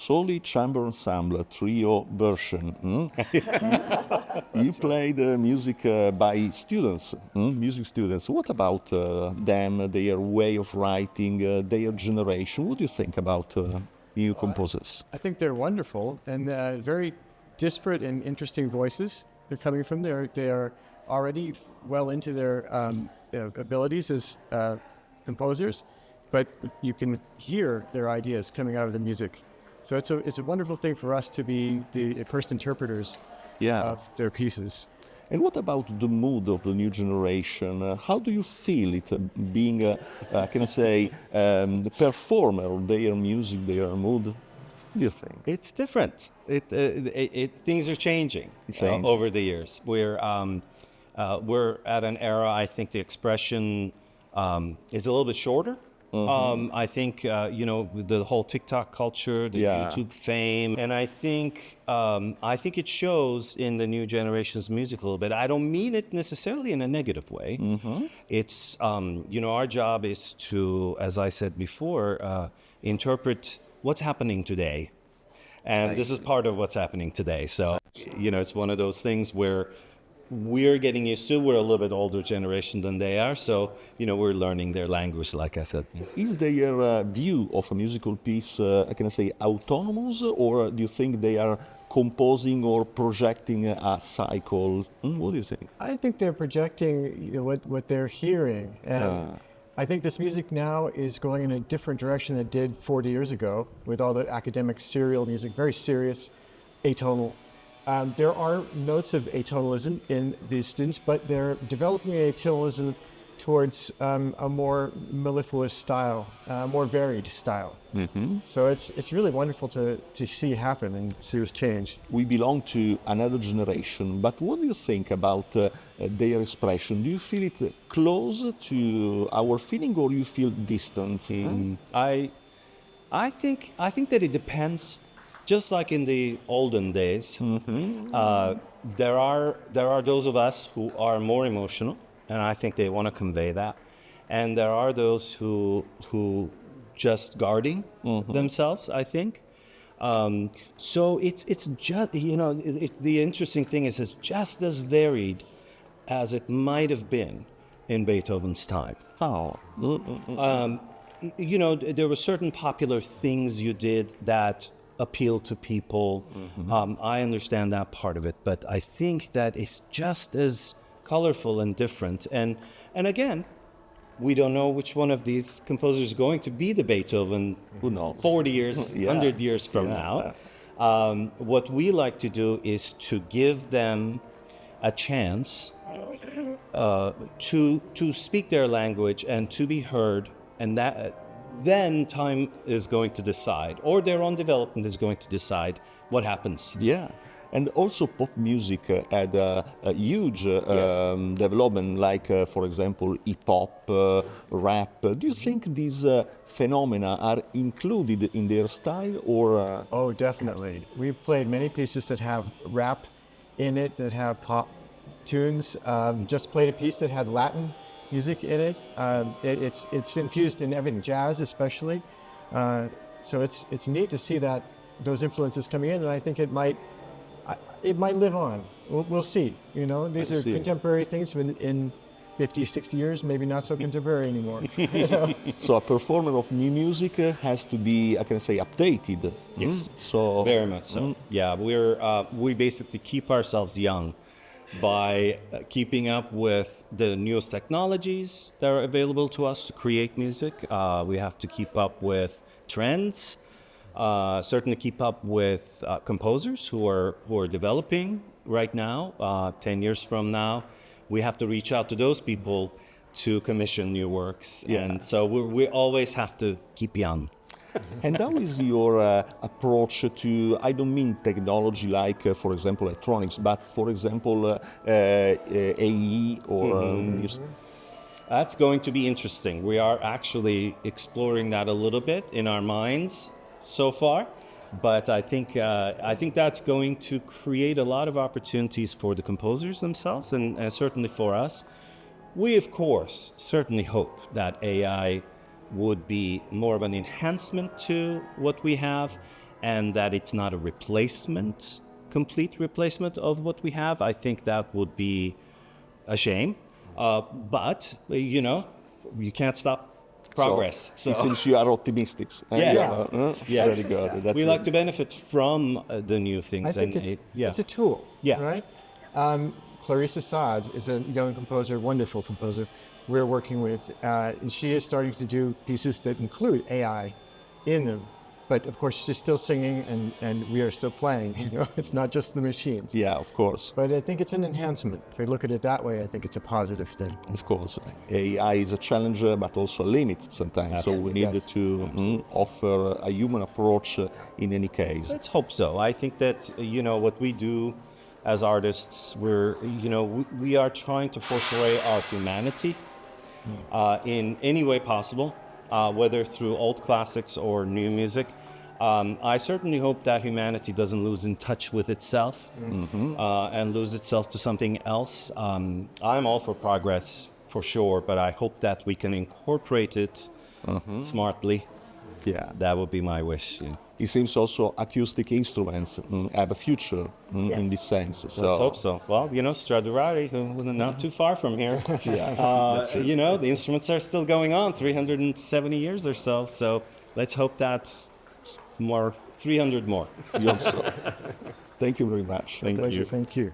SOLI Chamber Ensemble trio version. You played music by students, music students. What about them, their way of writing, their generation? What do you think about new composers? I think they're wonderful and very disparate and interesting voices. They're coming from there. They are already well into their abilities as composers, but you can hear their ideas coming out of the music. So it's a wonderful thing for us to be the first interpreters of their pieces. And what about the mood of the new generation? How do you feel it being, can I say, the performer of their music, their mood? What do you think? It's different. Things are changing over the years. We're at an era. I think the expression is a little bit shorter. I think the whole TikTok culture, the YouTube fame, and I think it shows in the new generation's music a little bit. I don't mean it necessarily in a negative way. It's our job is to, as I said before, interpret what's happening today, and this is part of what's happening today. So it's one of those things where we're getting used to. We're a little bit older generation than they are, so we're learning their language, like I said. Is their view of a musical piece, can I say, autonomous, or do you think they are composing or projecting a cycle? What do you think? I think they're projecting what they're hearing. I think this music now is going in a different direction than it did 40 years ago, with all the academic serial music, very serious, atonal. There are notes of atonalism in these students, but they're developing atonalism towards a more mellifluous style, more varied style. So it's really wonderful to see happen and see this change. We belong to another generation, but what do you think about their expression? Do you feel it close to our feeling, or you feel distant? I think that it depends. Just like in the olden days, there are those of us who are more emotional, and I think they want to convey that. And there are those who just guarding themselves, I think. So it's just, the interesting thing is it's just as varied as it might have been in Beethoven's time. How? There were certain popular things you did that appeal to people. I understand that part of it, but I think that it's just as colorful and different. And again, we don't know which one of these composers is going to be the Beethoven. Who knows? 40 years, 100 years from now. What we like to do is to give them a chance to speak their language and to be heard, and that then time is going to decide, or their own development is going to decide what happens. Yeah, and also pop music had a huge development, like, for example, hip-hop, rap. Do you think these phenomena are included in their style, or...? Oh, definitely. We've played many pieces that have rap in it, that have pop tunes. Just played a piece that had Latin music in it. It's infused in everything, jazz especially. So it's neat to see that those influences coming in, and I think it might live on. We'll see. These are contemporary things. In 50, 60 years, maybe not so contemporary anymore. So a performer of new music has to be, I can say, updated. Yes. So very much so. Yeah, we basically keep ourselves young by keeping up with the newest technologies that are available to us to create music. We have to keep up with trends, certainly keep up with composers who are developing right now. 10 years from now, we have to reach out to those people to commission new works. And so we always have to keep young. And how is your approach to, I don't mean technology like, for example, electronics, but for example, AE or... That's going to be interesting. We are actually exploring that a little bit in our minds so far, but I think that's going to create a lot of opportunities for the composers themselves and certainly for us. We, of course, certainly hope that AI would be more of an enhancement to what we have, and that it's not a replacement, complete replacement of what we have, I think that would be a shame. But, you know, you can't stop progress. So it seems you are optimistic. Yes. Yes. Very good. That's we like to benefit from the new things. I think it's a tool, Yeah. right? Clarissa Saad is a young composer, wonderful composer. We're working with, and she is starting to do pieces that include AI in them. But of course, she's still singing, and we are still playing. You know, it's not just the machines. Yeah, of course. But I think it's an enhancement. If we look at it that way, I think it's a positive thing. Of course. AI is a challenge, but also a limit sometimes. So we need to offer a human approach in any case. Let's hope so. I think that, you know, what we do as artists, we are trying to portray our humanity in any way possible, whether through old classics or new music. I certainly hope that humanity doesn't lose in touch with itself and lose itself to something else. I'm all for progress, for sure, but I hope that we can incorporate it smartly. Yeah. That would be my wish. Yeah. It seems also acoustic instruments have a future in this sense. So. Let's hope so. Well, you know, Stradivari, not too far from here. You know, the instruments are still going on 370 years or so. So let's hope that's more, 300 more. We hope so. Thank you very much. Thank Pleasure. you. Thank you.